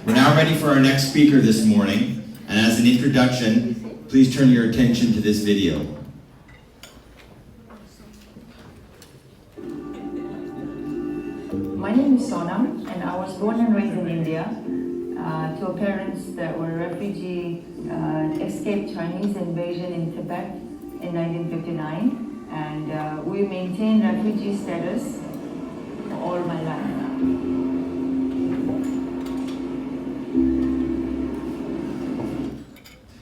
We're now ready for our next speaker this morning, and as an introduction, please turn your attention to this video. My name is Sonam, and I was born and raised in India to parents that were refugee, escaped Chinese invasion in Tibet in 1959, and we maintained refugee status all my life now.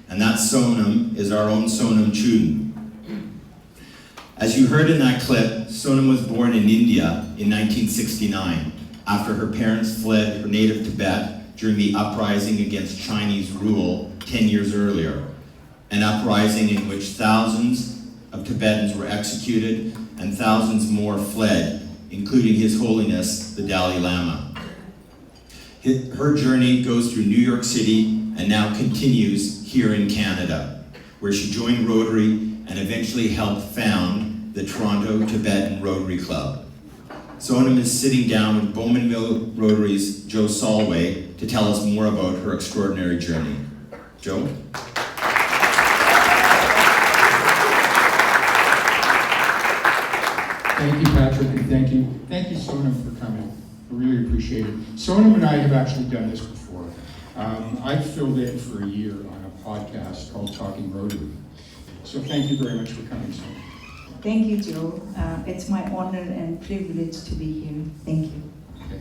And that Sonam is our own Sonam Chuden. As you heard in that clip, Sonam was born in India in 1969 after her parents fled her native Tibet during the uprising against Chinese rule 10 years earlier, an uprising in which thousands of Tibetans were executed and thousands more fled, including His Holiness, the Dalai Lama. Her journey goes through New York City and now continues here in Canada, where she joined Rotary and eventually helped found the Toronto Tibetan Rotary Club. Sonam is sitting down with Bowmanville Rotary's Joe Soloway to tell us more about her extraordinary journey. Joe? Thank you, Patrick, and thank you Sonam for coming. I really appreciate it. Sonam and I have actually done this before. I filled in for a year on a podcast called Talking Rotary. So thank you very much for coming, Sonam. Thank you, Joe. It's my honor and privilege to be here. Thank you. Okay.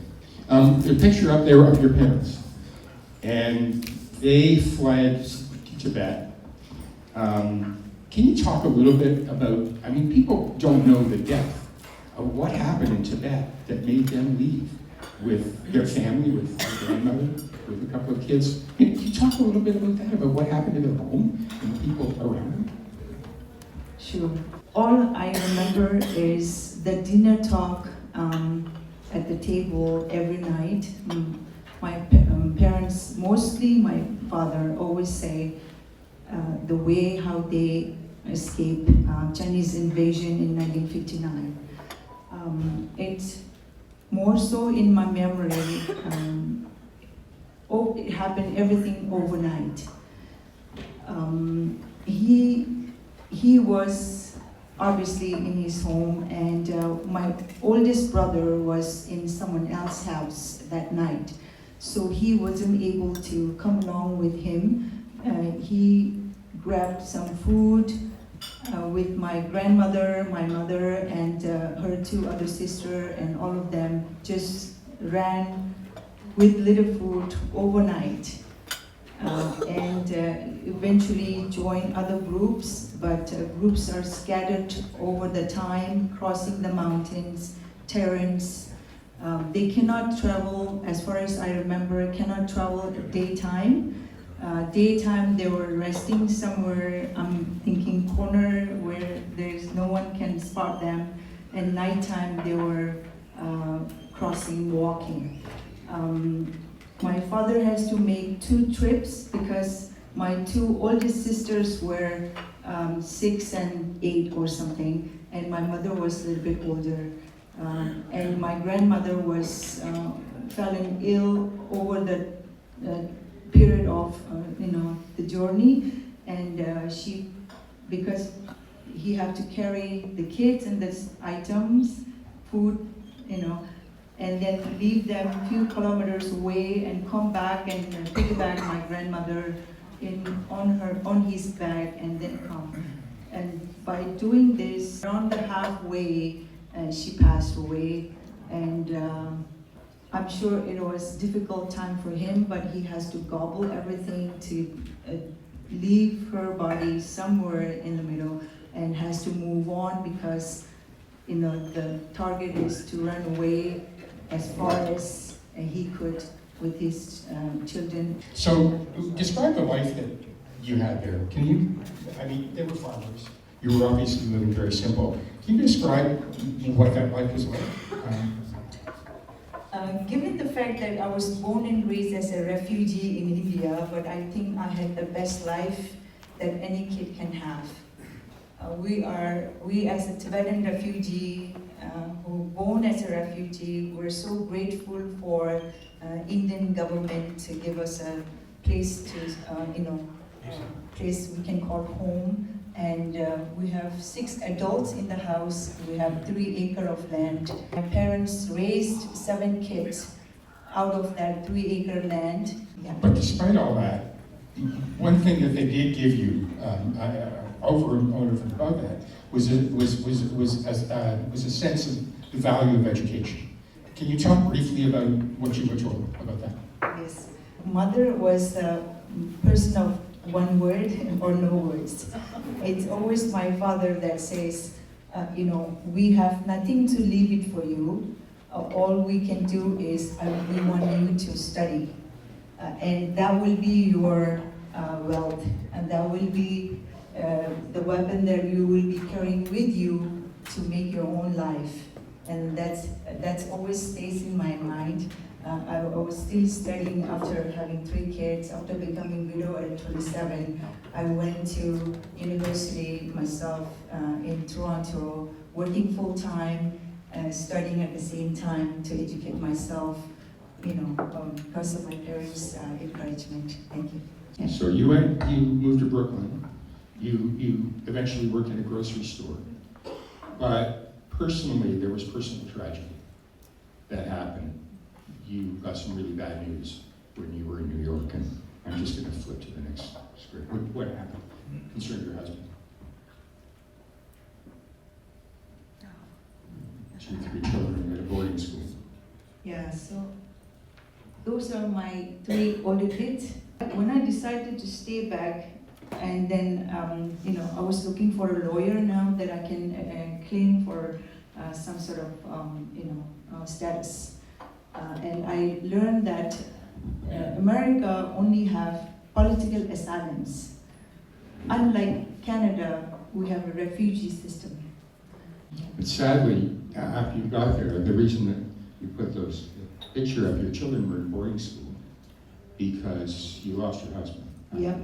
The picture up there of your parents, and they fled to Tibet. Can you talk a little bit about, people don't know the depth of what happened in Tibet that made them leave with their family, with their grandmother, with a couple of kids. Can you talk a little bit about that, about what happened to their home and the people around them? Sure. All I remember is the dinner talk at the table every night. My parents, mostly my father, always say the way how they escaped Chinese invasion in 1959. It's more so in my memory. It happened everything overnight. He was obviously in his home, and my oldest brother was in someone else's house that night, so he wasn't able to come along with him. He grabbed some food with my grandmother, my mother, and her two other sisters, and all of them just ran with little food overnight. And eventually join other groups, but groups are scattered over the time, crossing the mountains, terrains. They cannot travel, as far as I remember, cannot travel daytime. Daytime they were resting somewhere, I'm thinking corner where there's no one can spot them, and nighttime they were crossing, walking. My father has to make 2 trips because my 2 oldest sisters were 6 and 8 or something, and my mother was a little bit older. And my grandmother was falling ill over the period of the journey, and because he had to carry the kids and the items, food, and then leave them a few kilometers away and come back and piggyback my grandmother on his back and then come. And by doing this, around the halfway, she passed away. And I'm sure it was a difficult time for him, but he has to gobble everything to leave her body somewhere in the middle and has to move on because the target is to run away as far as he could with his children. So describe the life that you had there. Can you, they were farmers. You were obviously living very simple. Can you describe what that life was like? Given the fact that I was born and raised as a refugee in India, but I think I had the best life that any kid can have. We as a Tibetan refugee who born as a refugee. We're so grateful for Indian government to give us a place to, place we can call home. And we have 6 adults in the house. We have 3 acres of land. My parents raised 7 kids out of that 3-acre land. Yeah. But despite all that, one thing that they did give you over and above that was a sense of the value of education. Can you talk briefly about what you were told about that? Yes. Mother was a person of one word or no words. It's always my father that says, we have nothing to leave it for you. All we can do is we want you to study. And that will be your wealth. And that will be the weapon that you will be carrying with you to make your own life. And that's always stays in my mind. I was still studying after having 3 kids. After becoming widow at 27, I went to university myself in Toronto, working full-time, studying at the same time to educate myself, because of my parents' encouragement. Thank you. Yeah. So you moved to Brooklyn. You eventually worked in a grocery store. But personally, there was personal tragedy that happened. You got some really bad news when you were in New York, and I'm just going to flip to the next script. What happened concerning your husband? 2 or 3 children at a boarding school. Yeah, so those are my 3 older kids. When I decided to stay back, and then I was looking for a lawyer now that I can claim for some sort of status. And I learned that America only have political asylums. Unlike Canada, we have a refugee system. But sadly, after you got there, the reason that you put those picture of your children were in boarding school because you lost your husband Yep.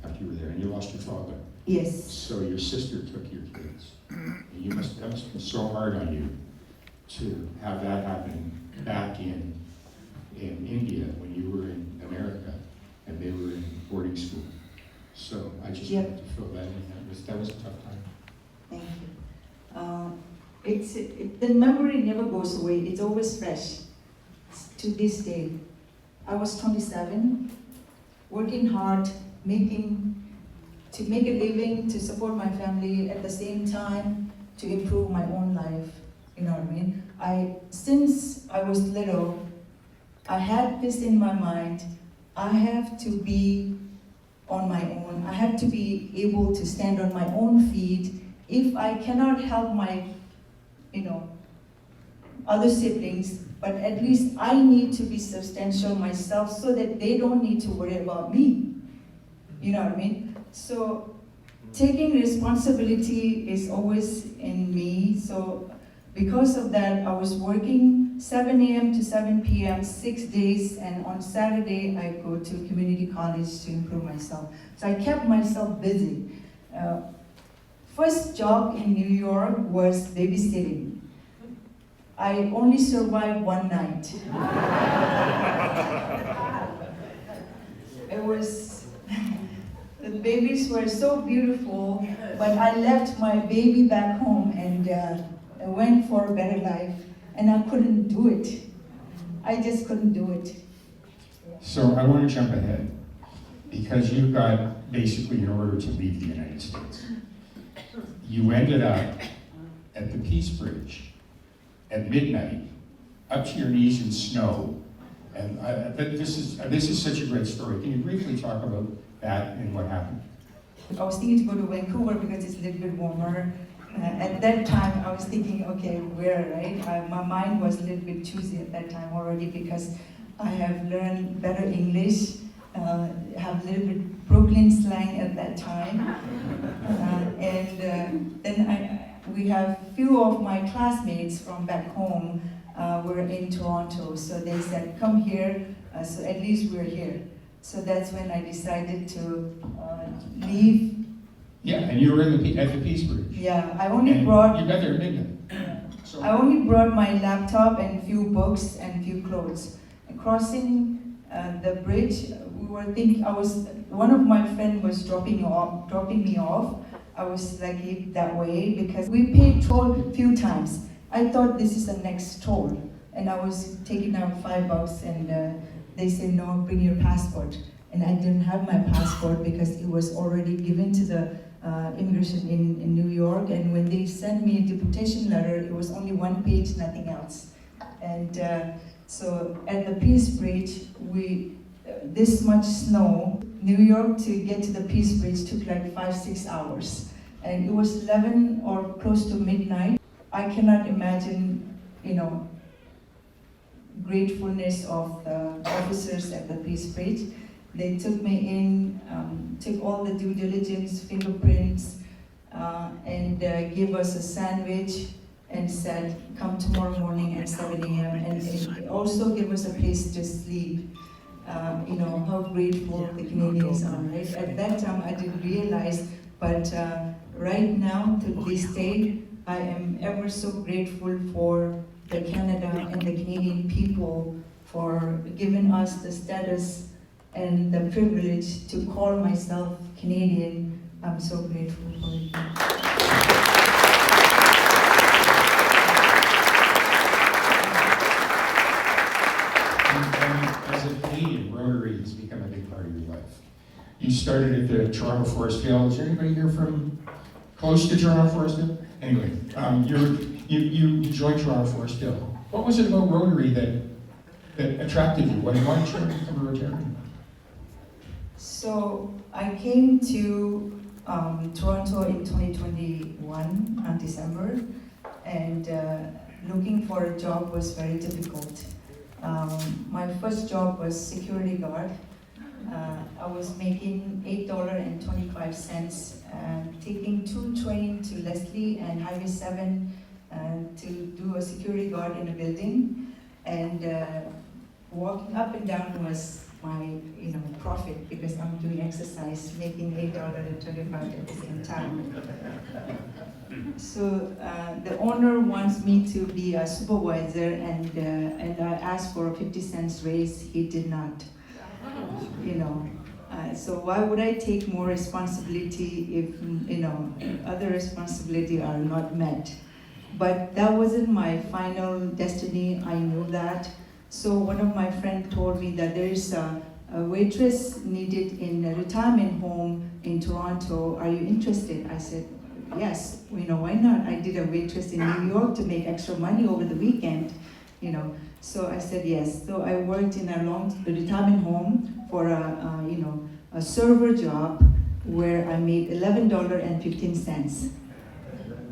after you were there, and you lost your father. Yes. So your sister took your kids. And that must have been so hard on you to have that happen back in India when you were in America and they were in boarding school. So I just Yep. wanted to fill that in. That was a tough time. Thank you. The memory never goes away. It's always fresh to this day. I was 27, working hard, to make a living, to support my family, at the same time to improve my own life. You know what I mean? Since I was little, I had this in my mind. I have to be on my own. I have to be able to stand on my own feet. If I cannot help my, other siblings, but at least I need to be substantial myself so that they don't need to worry about me. You know what I mean? So taking responsibility is always in me. So because of that, I was working 7 a.m. to 7 p.m. 6 days, and on Saturday I go to community college to improve myself. So I kept myself busy. First job in New York was babysitting. I only survived 1 night. It was, the babies were so beautiful, but I left my baby back home and I went for a better life, and I couldn't do it. I just couldn't do it. So I want to jump ahead because you got basically in order to leave the United States. You ended up at the Peace Bridge at midnight, up to your knees in snow. And this is such a great story. Can you briefly talk about that and what happened? I was thinking to go to Vancouver because it's a little bit warmer. At that time, I was thinking, okay, where, right? My mind was a little bit choosy at that time already because I have learned better English, have a little bit Brooklyn slang at that time. Then we have few of my classmates from back home were in Toronto, so they said, come here, so at least we're here. So that's when I decided to leave. Yeah, and you were at the Peace Bridge. Yeah, I only and brought... you got there at midnight. Yeah. So I only brought my laptop and few books and few clothes. And crossing the bridge, one of my friends was dropping me off. I was lucky that way because we paid toll a few times. I thought this is the next toll, and I was taking out $5 and they said, no, bring your passport. And I didn't have my passport because it was already given to the immigration in New York, and when they sent me a deportation letter, it was only one page, nothing else. And so at the Peace Bridge, this much snow, New York to get to the Peace Bridge took like 5-6 hours. And it was 11 or close to midnight. I cannot imagine, gratefulness of the officers at the Peace Bridge. They took me in, took all the due diligence, fingerprints, and gave us a sandwich and said, come tomorrow morning at 7 a.m. And it also gave us a place to sleep. How grateful the Canadians are, right? At that time, I didn't realize, but right now, to this day, I am ever so grateful for the Canada and the Canadian people for giving us the status and the privilege to call myself Canadian. I'm so grateful for it. As a Canadian, Rotary has become a big part of your life. You started at the Toronto Forest Hill. Is there anybody here from close to Toronto Forest Hill? Anyway, you joined Toronto Forest Hill. What was it about Rotary that attracted you? Why did you become a Rotarian? So I came to Toronto in 2021 on December, and looking for a job was very difficult. My first job was security guard. I was making $8.25, taking 2 trains to Leslie and Highway 7 to do a security guard in a building, and walking up and down was my profit because I'm doing exercise, making $8.25 at the same time. So the owner wants me to be a supervisor, and I asked for a 50 cents raise. He did not. So why would I take more responsibility if other responsibilities are not met? But that wasn't my final destiny. I knew that. So one of my friends told me that there is a waitress needed in a retirement home in Toronto. Are you interested? I said, yes. Why not? I did a waitress in New York to make extra money over the weekend. So I said yes. So I worked in a retirement home for a server job where I made $11.15.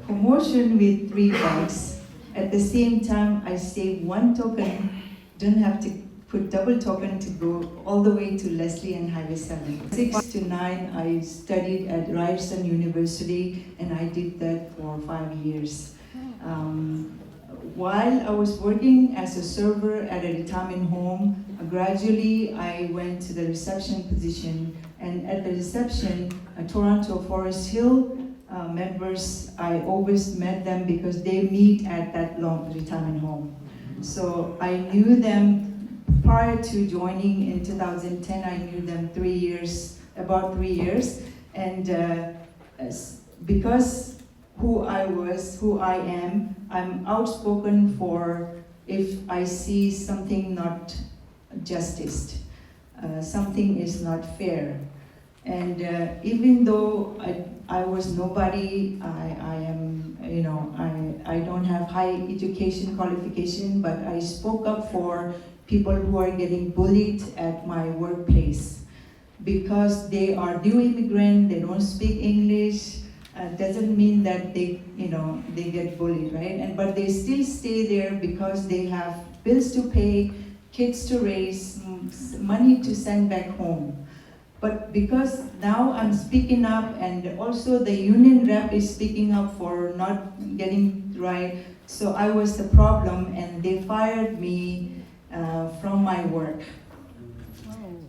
Promotion with $3. At the same time, I saved 1 token. Didn't have to put double token to go all the way to Leslie and Highway 7. 6 to 9, I studied at Ryerson University, and I did that for 5 years. While I was working as a server at a retirement home, gradually I went to the reception position, and at the reception, Toronto Forest Hill members, I always met them because they meet at that long retirement home. So I knew them prior to joining in 2010. I knew them about 3 years, and because who I am, I'm outspoken for if I see something not justice, something is not fair. And even though I was nobody, I don't have high education qualification, but I spoke up for people who are getting bullied at my workplace because they are new immigrant, they don't speak English. Doesn't mean that they get bullied, right? But they still stay there because they have bills to pay, kids to raise, money to send back home. But because now I'm speaking up, and also the union rep is speaking up for not getting right, so I was the problem, and they fired me from my work.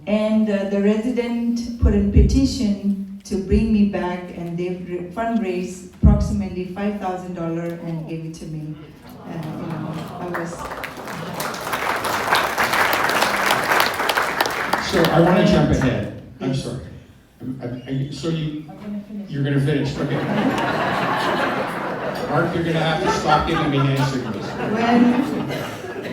And the resident put in petition to bring me back, and they fundraised approximately $5,000 and gave it to me. I was. So I want to jump ahead. I'm Yes. sorry. So you're going to finish. Okay. Mark, you're going to have to stop giving me hand signals.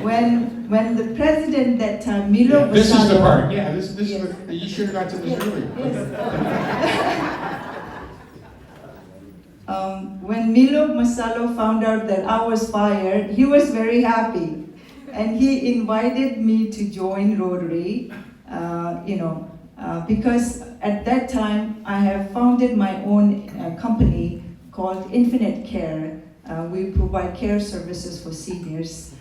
When the president that time, Milo This is the Vassallo- part. Yeah, this Yes. is the, you should have got to this earlier. When Milo Vassallo found out that I was fired, he was very happy, and he invited me to join Rotary. Because at that time I have founded my own company called Infinite Care. We provide care services for seniors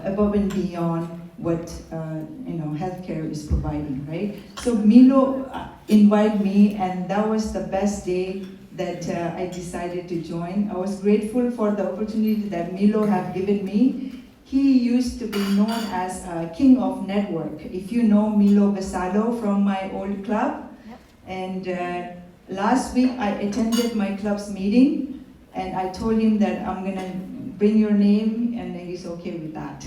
above and beyond what healthcare is providing, right? So Milo invited me, and that was the best day that I decided to join. I was grateful for the opportunity that Milo have given me. He used to be known as King of Network. If you know Milo Vassallo from my old club. And last week I attended my club's meeting, and I told him that I'm gonna bring your name, and he's okay with that.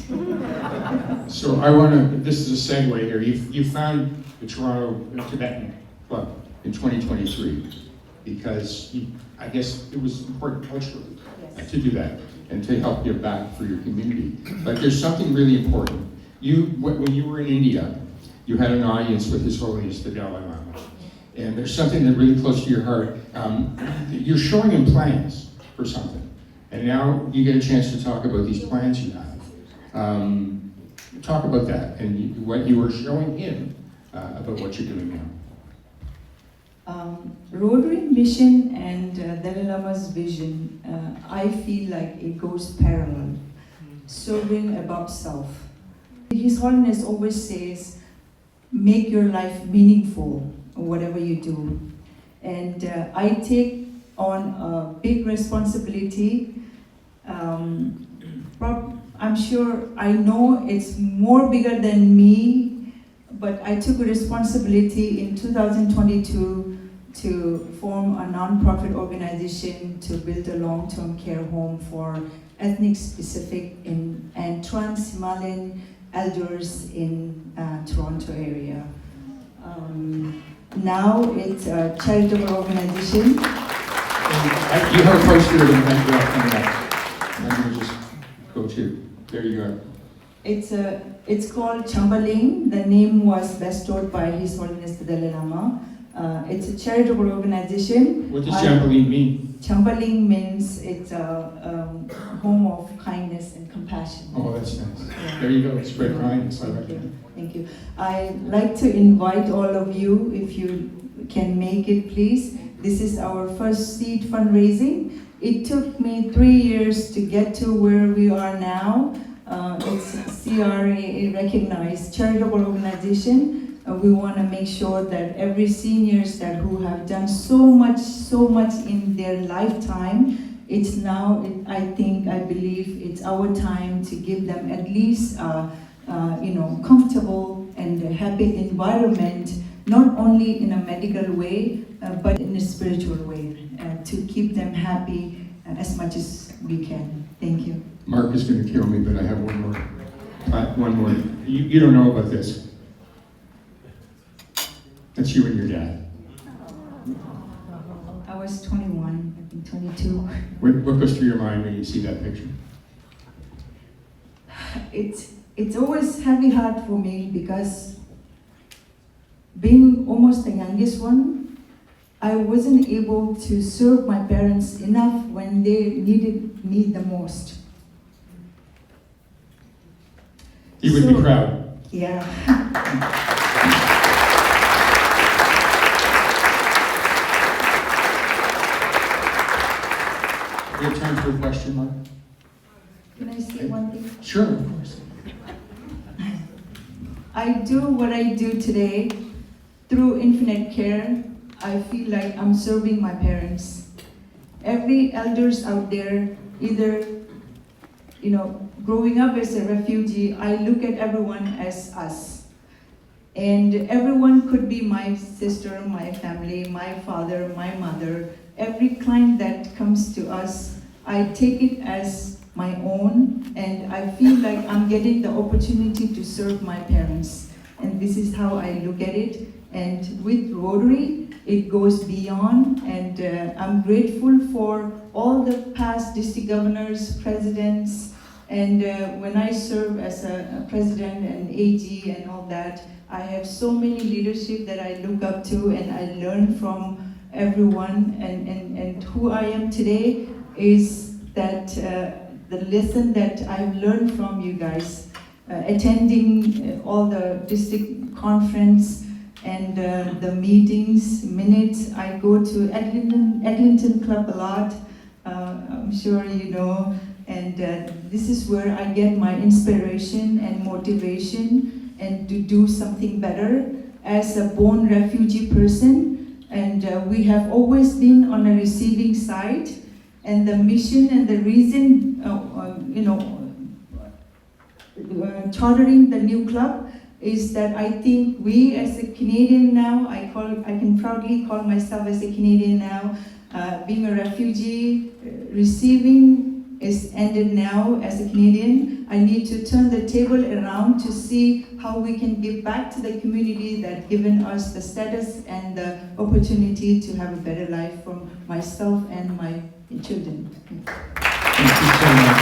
So I want to, this is a segue here. You found the Toronto Tibetan Club in 2023 because I guess it was important culturally to do that and to help give back for your community. But there's something really important. When you were in India, you had an audience with His Holiness the Dalai Lama. And there's something that really close to your heart. You're showing him plans for something. And now you get a chance to talk about these plans you have. Talk about that and what you were showing him about what you're doing now. Rotary mission and Dalai Lama's vision, I feel like it goes parallel, serving above self. His Holiness always says, make your life meaningful, whatever you do. And I take on a big responsibility. I'm sure, I know it's more bigger than me, but I took a responsibility in 2022 to form a non-profit organization to build a long-term care home for ethnic specific and trans Himalayan elders in Toronto area. Now it's a charitable organization. You have a poster of an event coming up. I'm going to just go to, there you go. It's called Chambaling. The name was bestowed by His Holiness the Dalai Lama. It's a charitable organization. What does Jampaling mean? Chambaling means it's a home of kindness and compassion. Oh, that's nice. Yeah. There you go. Spread kindness. I like that. Thank you. I'd like to invite all of you, if you can make it, please. This is our first seed fundraising. It took me 3 years to get to where we are now. It's CRA recognized charitable organization. We want to make sure that every seniors who have done so much in their lifetime, it's now, I believe it's our time to give them at least comfortable and happy environment, not only in a medical way, but in a spiritual way, to keep them happy as much as we can. Thank you. Mark is going to kill me, but I have one more. You don't know about this. That's you and your dad. I was 21, I think 22. What goes through your mind when you see that picture? It's always heavy heart for me because being almost the youngest one, I wasn't able to serve my parents enough when they needed me the most. He would be proud. Yeah. We have time for a question, Mark? Can I say one thing? Sure, of course. I do what I do today through Infinite Care. I feel like I'm serving my parents. Every elders out there, either, growing up as a refugee, I look at everyone as us. And everyone could be my sister, my family, my father, my mother. Every client that comes to us, I take it as my own, and I feel like I'm getting the opportunity to serve my parents. And this is how I look at it. And with Rotary, it goes beyond, and I'm grateful for all the past district governors, presidents, and when I serve as a president and AG and all that, I have so many leadership that I look up to, and I learn from everyone, and who I am today is that the lesson that I've learned from you guys, attending all the district conference and the meetings, minutes. I go to Eglinton Club a lot, I'm sure you know, and this is where I get my inspiration and motivation and to do something better as a born refugee person. And we have always been on a receiving side, and the mission and the reason, chartering the new club is that I think we as a Canadian now, I can proudly call myself as a Canadian now, being a refugee, receiving is ended now as a Canadian. I need to turn the table around to see how we can give back to the community that given us the status and the opportunity to have a better life for myself and my children. Thank you so much.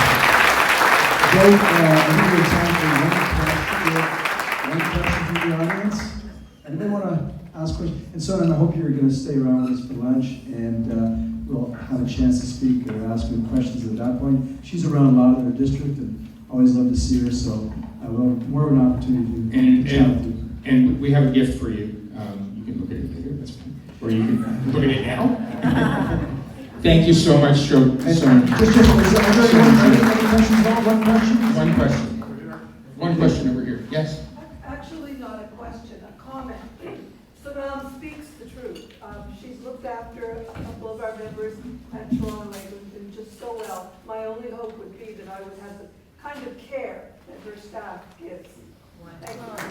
Joe, I think we have time for one question from the audience. Anybody want to ask questions? And Sonam, I hope you're going to stay around with us for lunch, and we'll have a chance to speak or ask her questions at that point. She's around a lot in her district, and always love to see her, so I will more of an opportunity to chat with you. And we have a gift for you. You can look at it later, that's fine. Or you can look at it now. Thank you so much, Joe. And just, are there any questions? One question? One question. One question over here. Yes? Actually, not a question, a comment. Sonam speaks the truth. She's looked after a couple of our members at Toronto and just so well. My only hope would be that I would have the kind of care that her staff gives. Thank you very much.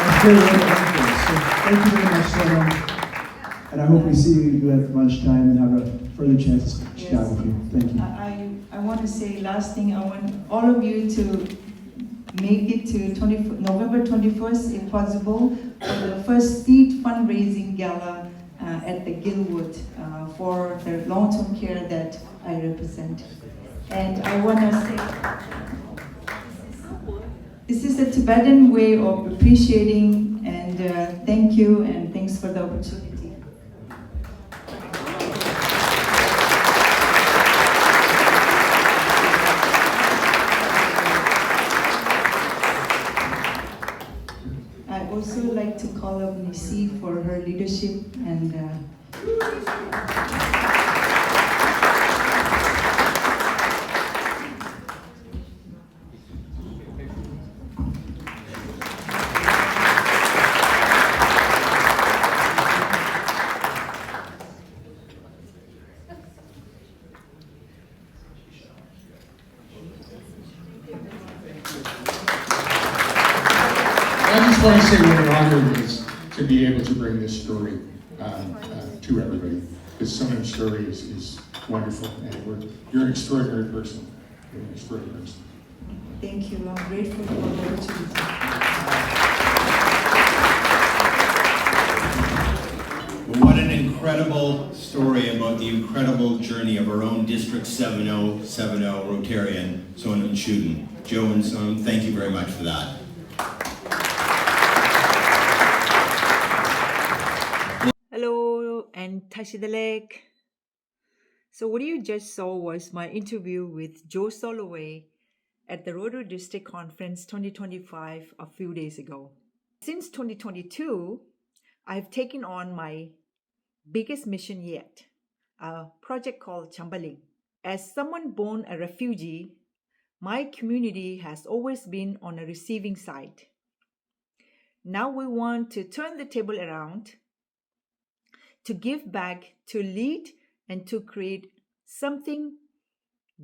That's very wonderful. So thank you very much, Sonam. And I hope we see you at lunchtime and have a further chance to chat with you. Thank you. I want to say last thing, I want all of you to make it to November 21st, if possible, for the first seed fundraising gala at the Guildwood for the long-term care that I represent. And I want to say, this is a Tibetan way of appreciating, and thank you, and thanks for the opportunity. I also like to call up Nisi for her leadership and I just want to say what an honor it is to be able to bring this story to everybody. Because Sonam's story is wonderful, and you're an extraordinary person. You're an extraordinary person. thank you. I'm grateful for the opportunity. Well, what an incredible story about the incredible journey of our own District 7070 Rotarian, Sonam Chuden. Joe and Sonam, thank you very much for that. Hello and Tashidalek. So what you just saw was my interview with Joe Soloway at the Rotary District Conference 2025 a few days ago. Since 2022, I've taken on my biggest mission yet, a project called Chambaling. As someone born a refugee, my community has always been on a receiving side. Now we want to turn the table around, to give back, to lead, and to create something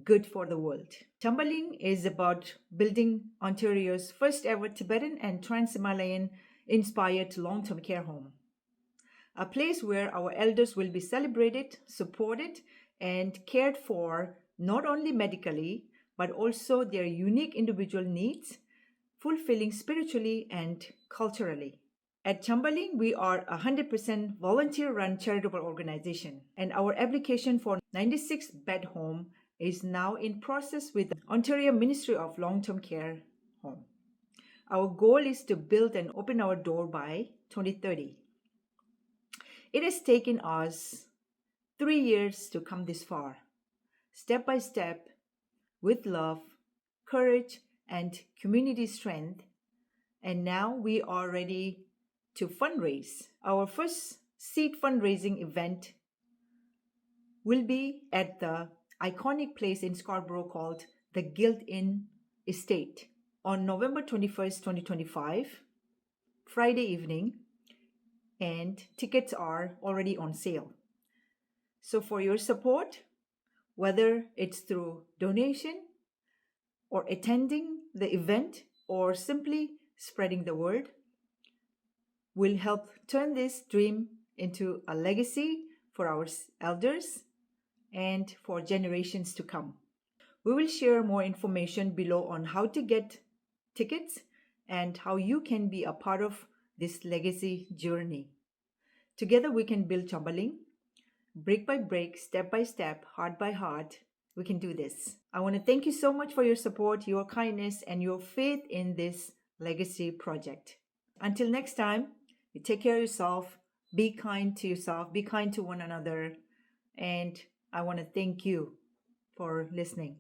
good for the world. Chambaling is about building Ontario's first ever Tibetan and Trans Himalayan-inspired long-term care home. A place where our elders will be celebrated, supported, and cared for not only medically, but also their unique individual needs, fulfilling spiritually and culturally. At Chambaling, we are a 100% volunteer-run charitable organization, and our application for 96-bed home is now in process with the Ontario Ministry of Long-Term Care Home. Our goal is to build and open our door by 2030. It has taken us 3 years to come this far, step by step, with love, courage, and community strength. And now we are ready to fundraise. Our first seed fundraising event will be at the iconic place in Scarborough called the Guildwood Estate on November 21st, 2025, Friday evening, and tickets are already on sale. So for your support, whether it's through donation or attending the event or simply spreading the word, will help turn this dream into a legacy for our elders and for generations to come. We will share more information below on how to get tickets and how you can be a part of this legacy journey. Together we can build Chambaling, brick by brick, step by step, heart by heart. We can do this. I want to thank you so much for your support, your kindness, and your faith in this legacy project. Until next time, you take care of yourself, be kind to yourself, be kind to one another, and I want to thank you for listening.